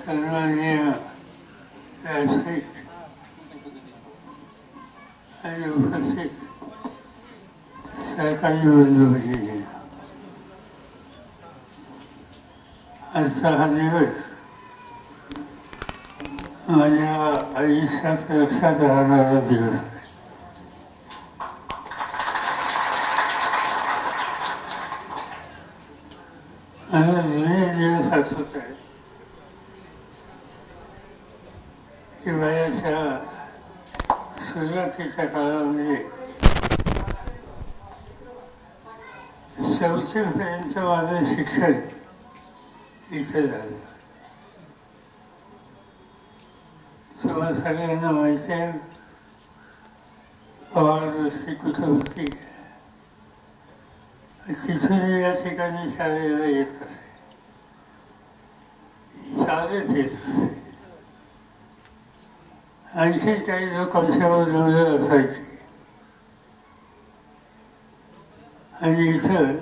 सन्माननीय व्यासपीठ आणि उपस्थित सरकारी बंधू भगिनी, आजचा हा दिवस माझ्या आयुष्यात लक्षात राहणारा दिवस आहे. मला जुने दिवस आठवत आहेत की वयाच्या सुरुवातीच्या काळामध्ये 4थी पर्यंत माझं शिक्षण इथे झालं. तुम्हाला सगळ्यांना माहिती आहे पवार वस्ती कुठं होती. तिथून या ठिकाणी शाळेला येत असे, चालत येत असे. आणखी काही लोक आमच्याबरोबर असायचे आणि इथं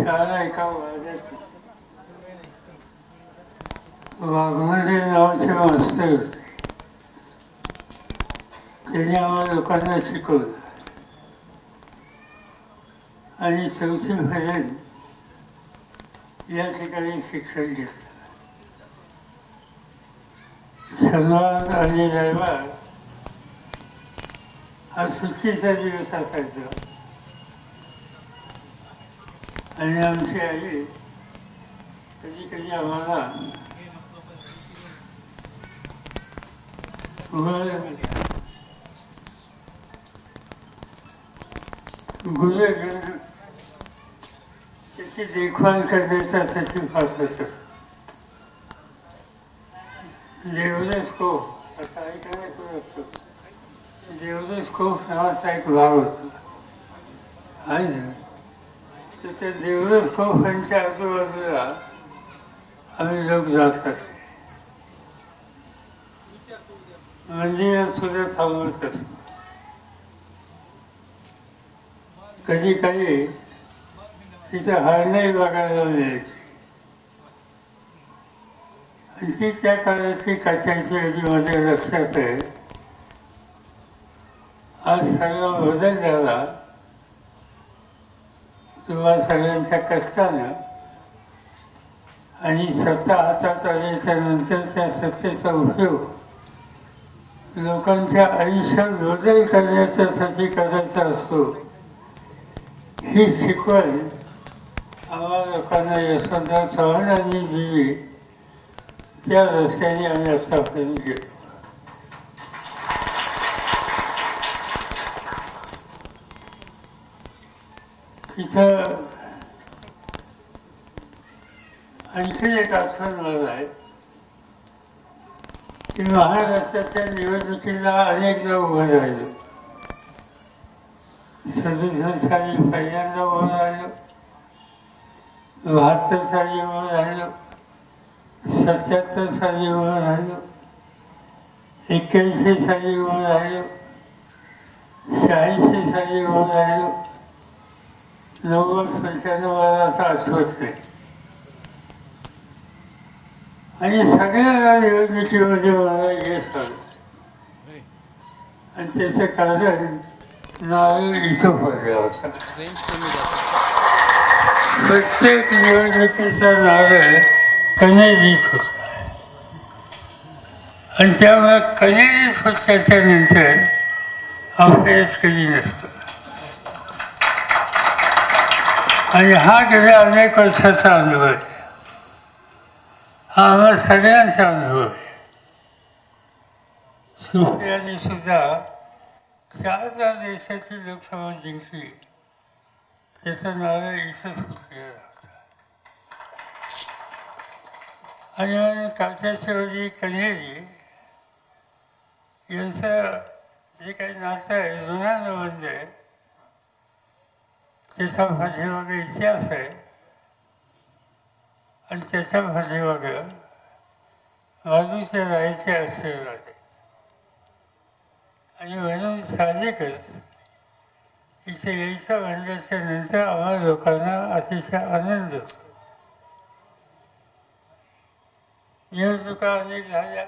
शाळा एका वाड्यात वाघमोडे नावाचे मास्तर होते. त्यांनी आम्हाला लोकांना शिकवलं आणि 4थी पर्यंत या ठिकाणी शिक्षण घेतलं. शनिवार आणि रविवार हा सुट्टीचा दिवस असायचा आणि आमची आई कधी कधी आम्हाला गुरे घेऊन त्याची देखभाल करण्यासाठी पाठवत असत. देवदस्कोप असा ऐकण्यात असतो. देवदस्कोप नावाचा एक भाग होता आहे ना. तर त्या देवदस्कोपांच्या आजूबाजूला आम्ही लोक जात असतो. मंदिरात सुद्धा थांबवत असतो. कधी कधी तिथं हरणही बघायला मिळायची आणि ती त्या काळाची कथाची आधी माझ्या लक्षात आहे. आज सगळा बदल झाला. तुम्हा सगळ्यांच्या कष्टानं आणि सत्ता हातात आल्याच्या नंतर त्या सत्तेचा उपयोग लोकांच्या आयुष्यात बदल करण्यासाठी करायचा असतो. ही शिकवण आम्हाला लोकांना यशवंतराव चव्हाणांनी दिली. त्या रस्त्याने आम्ही आतापर्यंत गेलो. तिथं आणखी एक आठवण मला आहे की महाराष्ट्राच्या निवडणुकीला अनेकदा उभं राहिलो. 67 साली पहिल्यांदा उभं राहिलो, 72 साली उभं राहिलो, 77 साली उभं राहिलो, 81 साली उभं राहिलो, 86 साली उभं राहिलो, 90-95 मला आता आठवत नाही. आणि सगळ्या निवडणुकीमध्ये मला यश आलं आणि त्याचं कारण नारळ इथं पडला होता. प्रत्येक निवडणुकीचा नारळ कनेरीत होता आणि त्यामुळे कनेरीत होत्याच्या नंतर अपयश कधी नसतं. आणि हा गेल्या अनेक वर्षाचा अनुभव आहे. हा आम्हाला सगळ्यांचा अनुभव आहे. सुप्रियाने सुद्धा 4दा देशाची लोकसभा जिंकली. त्याचा नारळ इथंच पुसलेला होता. आणि कात्याचौधरी कन्हेरी यांचं जे काही नातं आहे जुना संबंध आहे त्याचा पाठीमागे इतिहास आहे आणि त्याच्या पाठीमागं बाजूच्या राहायचे आशीर्वाद आहे. आणि म्हणून साहजिकच इथे यायचं म्हणल्याच्या नंतर आम्हाला लोकांना अतिशय आनंद होतो. निवडणुका अनेक झाल्या.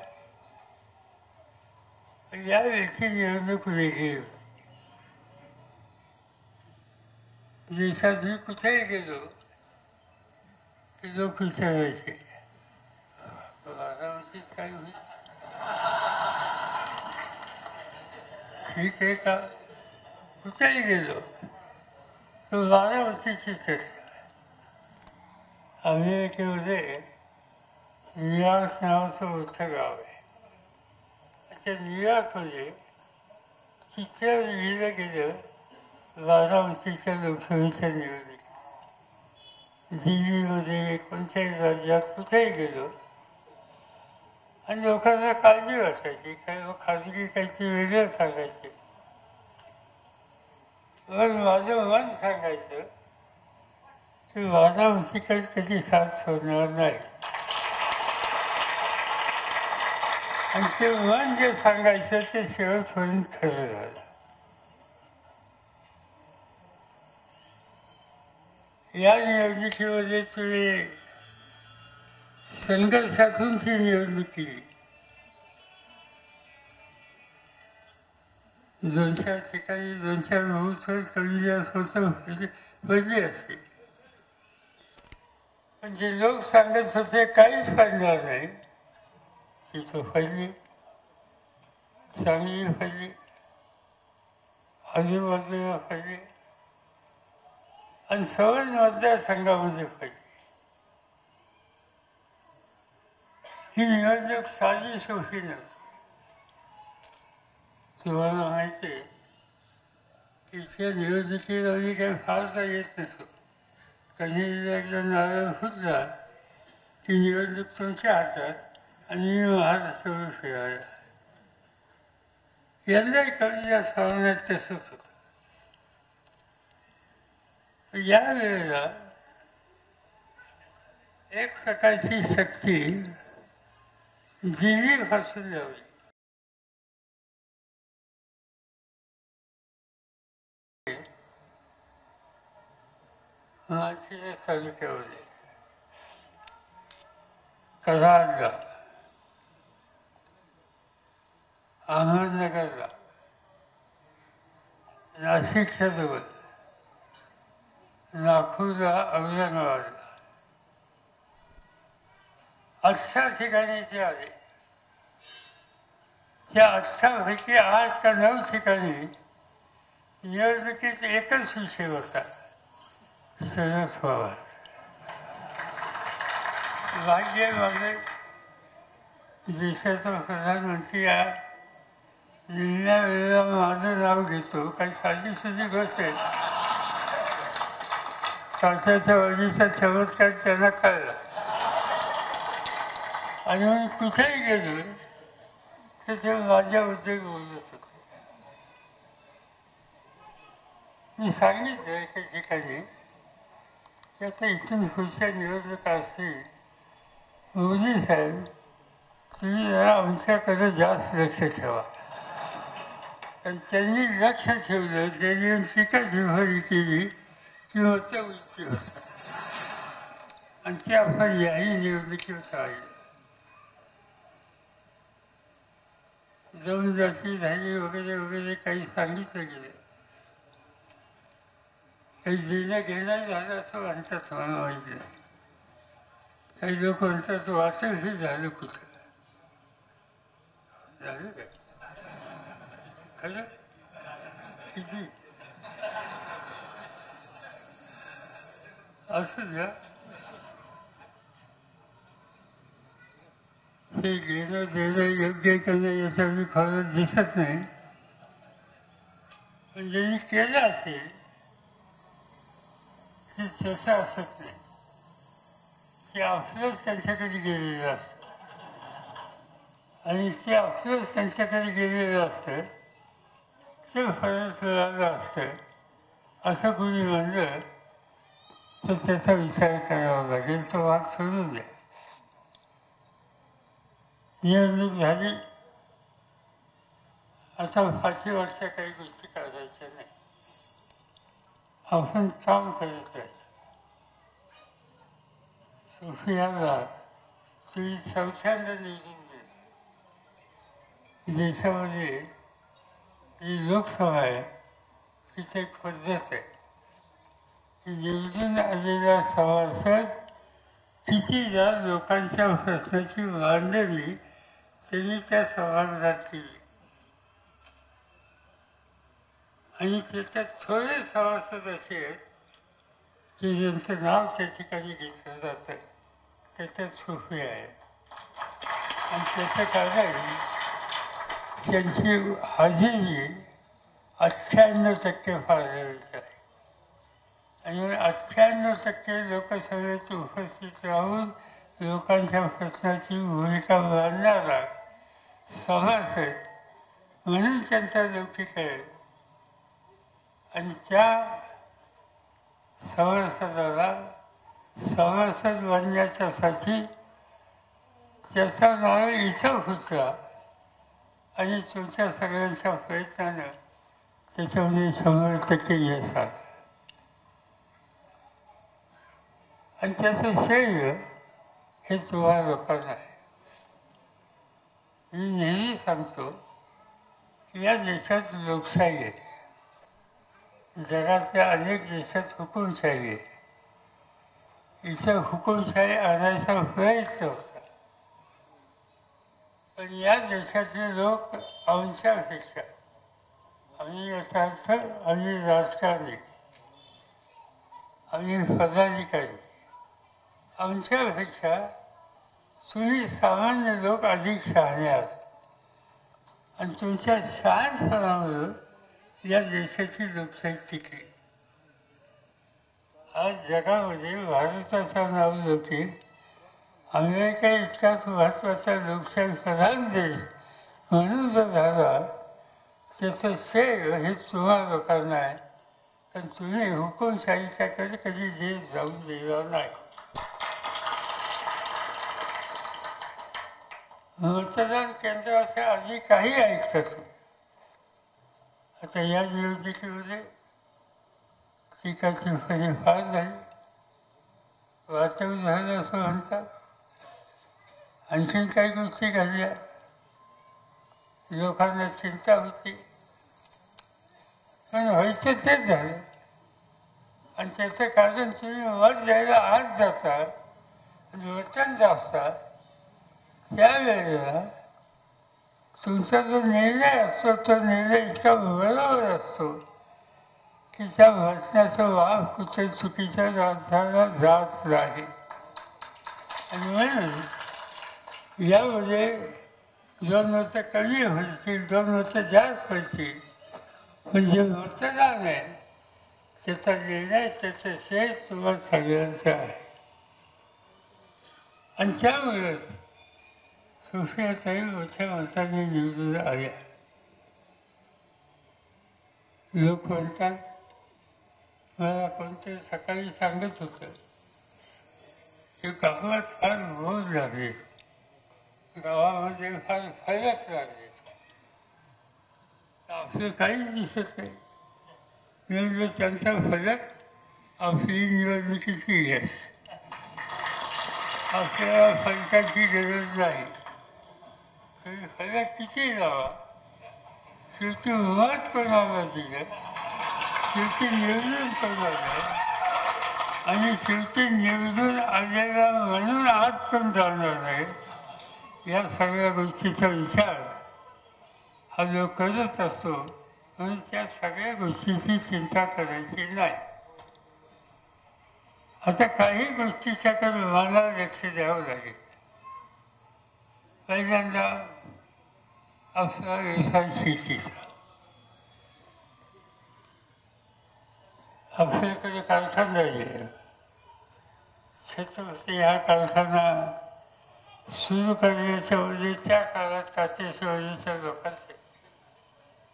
यावेळची निवडणूक वेगळी होती. देशात मी कुठेही गेलो की लोक विचारायचे बारामतीत काय होईल, ठीक आहे का. कुठेही गेलो तर बारामतीची चर्चा. अमेरिकेमध्ये न्यूयॉर्क नावाचं मोठं गाव आहे. त्या न्यूयॉर्कमध्ये चित्र लिहिलं गेलं बारामतीच्या लोकसभेच्या निवडणुकीत. दिल्लीमध्ये कोणत्याही राज्यात कुठेही गेलो आणि लोकांना काळजी वाटायची, काही लोक खाजगी काहीतरी वेगळं सांगायचे. पण माझं मन सांगायचं की बारामतीकडे कधी साथ सोडणार नाही. आणि ते मन जे सांगायचं ते शेवटपर्यंत खरं झालं. या निवडणुकीमध्ये तुम्ही संघर्षातून ती निवडणूक केली. 2-4 ठिकाणी 2-4 बहुतर कमी होतं भरली असते. पण जे लोक सांगत होते काहीच पाडणार नाही, तिथं फजली, चांगली फजली, आजूबाजूला फजली आणि सवय मतदारसंघामध्ये फजली. ही निवडणूक साधी सोपी नव्हती. तुम्हाला माहिती आहे की इथल्या निवडणुकीत आम्ही काही फारसा येत नसतो. कधी एकदा नारळ फुटला की निवडणूक तुमच्या हातात आणि मी महाराष्ट्रावर फिरायला. यंदाही कमी जास्त प्रमाणात तसंच होतं. या वेळेला एक प्रकारची शक्ती दिल्लीपासून लावली. माळशिरस तालुक्यामध्ये कराडला, अहमदनगरला, नाशिकच्या जवळ, नागपूरला, औरंगाबादला 18 ठिकाणी जे आले त्या 18पैकी 8 का 9 ठिकाणी निवडणुकीत एकच विषय होता, शरद पवार. भाग्य माझे देशाचा प्रधानमंत्री नेमण्या वेळेला माझं नाव घेतो, काही साधी गोष्ट आहे. काचाच्या वाजीचा चमत्कार त्यांना कळला आणि मी कुठेही गेलो तर ते माझ्याबद्दल बोलत होते. मी सांगितलं एका ठिकाणी की आता इथून पुढच्या निवडणुका असतील, मोदी साहेब तुम्ही जरा आमच्याकडे जास्त लक्ष ठेवा. आणि त्यांनी लक्ष ठेवलं, त्यांनी टीका जिव्हारी केली की होतं उलटी होतं. आणि ते आपण याही निवडणुकीवर पाहिलं. जाऊन जाती झाली वगैरे वगैरे काही सांगितलं गेलं. काही देणं घेणं झालं असं म्हणतात, मला माहिती नाही. काही लोक म्हणतात वाचही झालं कुठं. झालं काय खरं? किती असं द्या. ते घेणं देणं योग्य करणं याच्यामध्ये फरक दिसत नाही. पण ज्यांनी केलं असेल ते तसं असत नाही. ते अफसोस त्यांच्याकडे गेलेलं असतं आणि ते अफसोस त्यांच्याकडे गेलेलं असतं ते फरक मिळालं असतं असं कुणी म्हणलं तर त्याचा विचार करावा लागेल. तो भाग सोडून द्या. निवडणूक झाली, आता 5 वर्ष काही गोष्टी करायच्या नाही. आपण काम करत राहायचं. सोफियाला ती चौथ्यांदा निवडून गेली. देशामध्ये जी लोकसभा आहे तिथे एक पद्धत आहे की निवडून आलेला सभासद कितीदा लोकांच्या प्रश्नाची मांडणी त्यांनी त्या सभागृहात केली आणि त्याच्यात थोडे सभासद असे आहेत की ज्यांचं नाव त्या ठिकाणी घेतलं जातं. त्याच्यात सोपे आहे आणि त्याचं कारण त्यांची हजेरी 98% फाळलेलीच आहे आणि 98% लोकसभेत उपस्थित राहून लोकांच्या प्रश्नाची भूमिका मांडणारा सभासद म्हणून त्यांचा लौकिक आहे. आणि त्या सभासदाला सभासद बनण्याच्यासाठी त्याचा नाव इथं होता आणि तुमच्या सगळ्यांच्या प्रयत्नानं त्याच्यामध्ये 100% यश आलं. आणि त्याचं श्रेय हे तुम्हा लोकांना आहे. मी नेहमी सांगतो की या देशात लोकशाही आहे. जगातल्या अनेक देशात हुकुमशाही आहे. इथं हुकुमशाही आणायचा प्रयत्न होता. पण या देशातले लोक आमच्यापेक्षा आम्ही याचा अर्थ आम्ही राजकारणी आम्ही पदाधिकारी आमच्यापेक्षा तुम्ही सामान्य लोक अधिक शहाणे आहात आणि तुमच्या शहाणपणामुळे या देशाची लोकशाही टिकली. आज जगामध्ये भारताचं नाव होते अमेरिका इतकाच महत्त्वाचा लोकशाही प्रधान देश म्हणून जो झाला त्याचं श्रेय हे तुम्हा लोकांना आहे. पण तुम्ही हुकुमशाहीच्याकडे कधी देश जाऊन दिला नाही. मतदान केंद्राच्या आधी काही ऐकतात. आता या निवडणुकीमध्ये टीकाची फरी फार झाली. वाचवून झालं असं म्हणतात. आणखीन काही गोष्टी घडल्या. लोकांना चिंता होती पण व्हायचं तेच झालं. आणि त्याचं कारण तुम्ही मत द्यायला आत जाता वचन दाबता त्यावेळेला तुमचा जो निर्णय असतो तो निर्णय इतका बरोबर असतो की त्या वचनाचा वाव कुठे चुकीच्या अर्थाला जात नाही. आणि म्हणून यामध्ये 2 मतं कमी व्हायची 2 मतं जास्त व्हायची. पण जे मतदान आहे त्याचा निर्णय त्याचं श्रेय तुम्हाला सगळ्यांचं आहे. आणि त्यामुळेच सुप्रियाताई मोठ्या मताने निवडून आल्या. लोक म्हणतात मला कोणते सकाळी सांगत होतं की गावात फार बोल लागली गावामध्ये फार फरक लागले आपलं काहीच दिसत नाही. म्हणजे त्यांचा फरक आपली निवडणुकीची यश. आपल्याला फरकाची गरज नाही. तुम्ही फरक किती लावा शेवटी मत कोणाला दिलं शेवटी निवडून कोणाला आणि शेवटी निवडून आलेला म्हणून आत पण जाणार नाही. या सगळ्या गोष्टीचा विचार हा जो करत असतो म्हणून त्या सगळ्या गोष्टीची चिंता करायची नाही. आता काही गोष्टीच्याकडे मला लक्ष द्यावं लागेल. पहिल्यांदा आपला व्यवसाय शेतीचा. आपल्याकडे कारखाना आहे. छत्रपती हा कारखाना सुरू करण्याच्यामध्ये त्या काळात काटेश्वरीच्या लोकांचे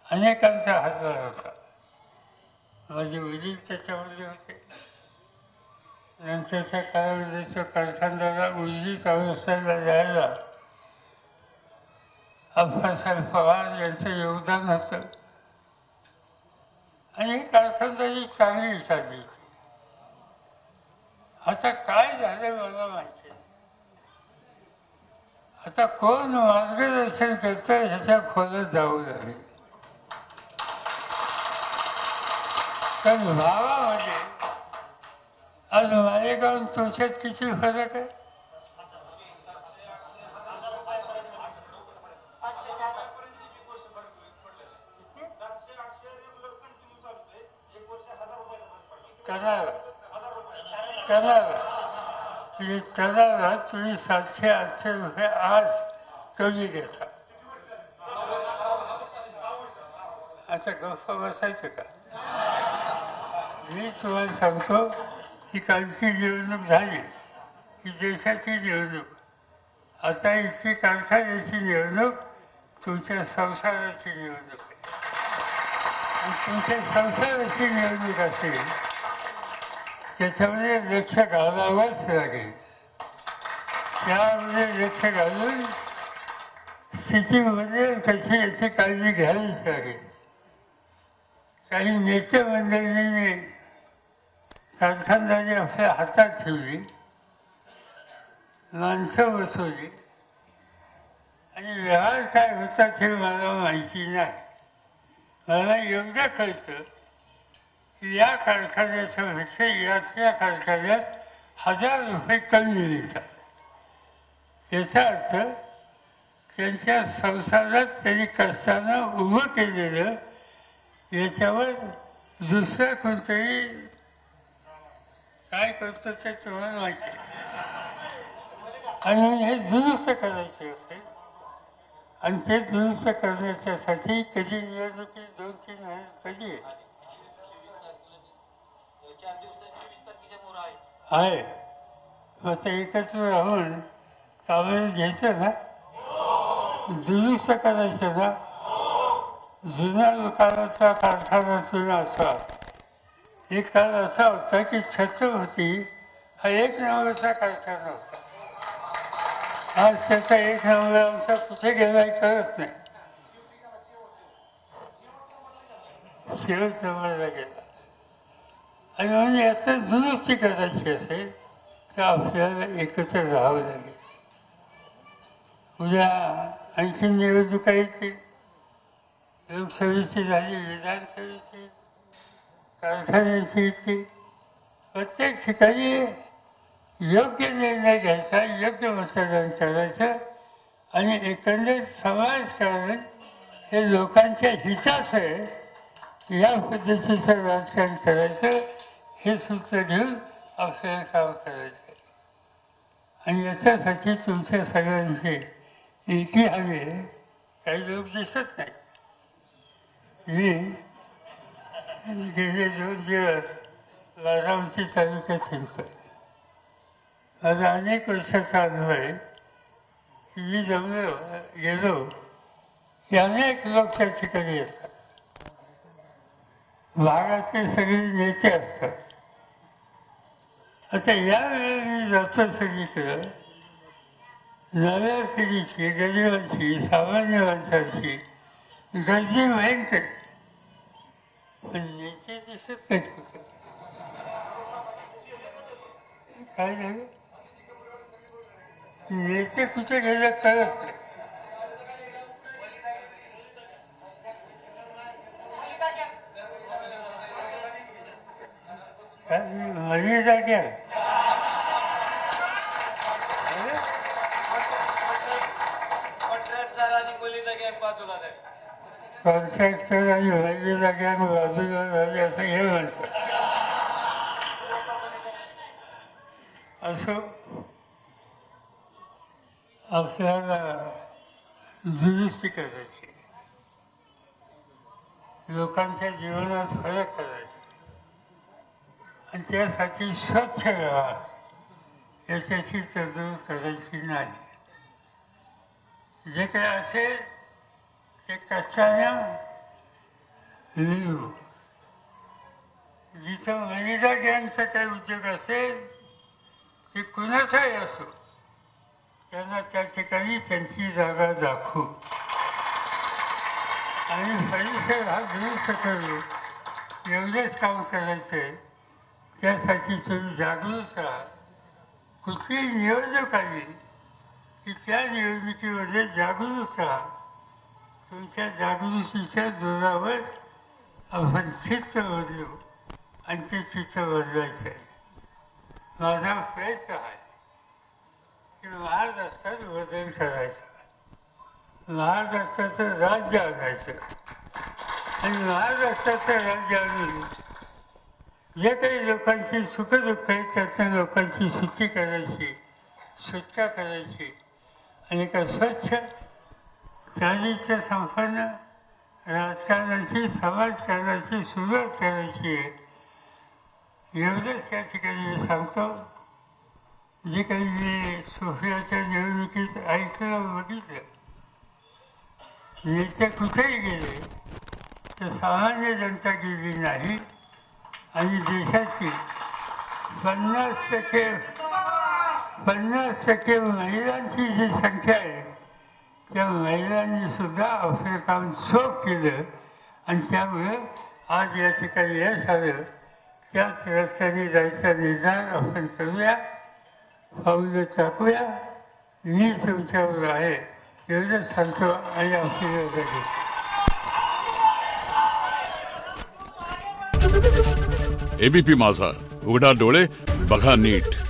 अनेकांचा हातभार होता. माझे वडील त्याच्यामध्ये होते. नंतरच्या काळामध्ये तो कारखान्याला उर्जित अवस्थेला द्यायला अप्पासाहेब पवार यांचं योगदान होतं आणि ही कारखानदारी चांगली चालली. आता काय झालं मला माहिती. आता कोण मार्गदर्शन करतं ह्याच्या खोलात जाऊ लागेल. कारण भावामध्ये आज मालेगाव तुमच्यात किती फरक आहे? त्याला तुम्ही 700-800 रुपये आज कमी घेता. आता गप्पा बसायचं का? मी तुम्हाला सांगतो की कालची निवडणूक झाली ही देशाची निवडणूक. आता इथली कारखान्याची निवडणूक तुमच्या संसाराची निवडणूक आहे. आणि तुमच्या संसाराची निवडणूक असेल त्याच्यामध्ये लक्ष घालावंच लागेल. त्यामध्ये लक्ष घालून स्थितीमध्ये कशी याची काळजी घ्यावीच लागेल. काही नेते मंडळींनी कारखानदारी आपल्या हातात ठेवली, माणसं बसवली आणि व्यवहार काय होतात हे मला माहिती नाही. मला एवढं कळतं की या कारखान्याच्या पेक्षा यातल्या कारखान्यात 1000 रुपये कमी मिळतात. याचा अर्थ त्यांच्या संसारात त्यांनी कष्टानं उभं केलेलं याच्यावर दुसरं कोणतरी काय करतं ते तुम्हाला माहिती आहे. आणि हे दुरुस्त करायचे असेल आणि ते दुरुस्त करण्याच्यासाठी कधी निवडणुकीत 2-3 महिने कधी आहे. मग ते एकत्र राहून कामाला घ्यायचं ना, दुरुस्त करायचं ना. जुन्या काळाचा कारखाना जुना असा. एक काळ असा होता की छत्रपती हा 1 नंबरचा कारखाना होता. आज त्याचा 1 नंबर आमचा कुठे गेलाय कळत नाही. शेवट नंबरला गेला. आणि म्हणून याचं दुरुस्ती करायची असेल तर आपल्याला एकत्र राहावं लागेल. उद्या आणखी निवडणुका येतील. लोकसभेची झाली, विधानसभेची, कारखान्याची येतील. प्रत्येक ठिकाणी योग्य निर्णय घ्यायचा, योग्य मतदान करायचं आणि एकंदरीत समाजकारण हे लोकांच्या हिताचं आहे या पद्धतीचं राजकारण करायचं हे सूत्र घेऊन आपल्याला काम करायचं. आणि याच्यासाठी तुमच्या सगळ्यांचे एकी हवे. काही लोक दिसत नाही. मी गेले 2 दिवस बारामती तालुक्यात हिंडतोय. माझा अनेक वर्षाचा अनुभव आहे की मी गेलो की अनेक लोक त्या ठिकाणी येतात. भागाचे सगळे नेते असतात. आता यावेळी मी जातो सगळीकडं नव्या पिढीची, गरिबांची, सामान्य माणसांची गर्दी भयंकर. पण नेते दिसत नाहीत कुठे. काय झालं? नेते कुठे गेले कळत नाही. मनी जाग्या कॉन्ट्रॅक्टर आणि व्हायची जाग्या बाजूला झाली असं हे म्हणतात. असं आपल्याला दुरुस्ती करायची, लोकांच्या जीवनात फरक करायचा आणि त्यासाठी स्वच्छ व्यवहार याच्याची तरतूद करायची नाही. जे काही असेल ते कष्टानं लिहू. जिथं मनीदा गँगचा काही उद्योग असेल ते कुणाचाही असो त्यांना त्या ठिकाणी त्यांची जागा दाखवू आणि परिसर हा दुरुस्त करू. एवढेच काम करायचं आहे. त्यासाठी तुम्ही जागरूक राहा. कुठलीही निवडणूक आली की त्या निवडणुकीमध्ये जागृत राहा. तुमच्या जागृतीच्या जोरावर आपण चित्र बदलू आणि ते चित्र बदलायचं आहे. माझा प्रयत्न आहे की महाराष्ट्रात बदल करायचा, महाराष्ट्राचं राज्य आणायचं आणि महाराष्ट्राचं राज्य आणून जे काही लोकांची सुखदुःख आहेत त्यातून लोकांची सुट्टी करायची, सुटका करायची आणि एका स्वच्छ चालीच्या संपन्न राजकारणाची, समाजकारणाची सुरुवात करायची आहे. एवढंच या ठिकाणी मी सांगतो. जे काही मी सोफियाच्या निवडणुकीत ऐकलं बघितलं, नेते कुठेही गेले तर सामान्य जनता गेली नाही आणि देशाची 50% महिलांची जी संख्या आहे त्या महिलांनी सुद्धा आपलं काम चोख केलं आणि त्यामुळे आज या ठिकाणी यश आलं. त्याच रस्त्याने जायचा निर्धार आपण करूया, पाऊलं टाकूया. मी तुमच्यावर आहे एवढंच सांगतो आणि आपली एबीपी माझा, उघडा डोळे बघा नीट.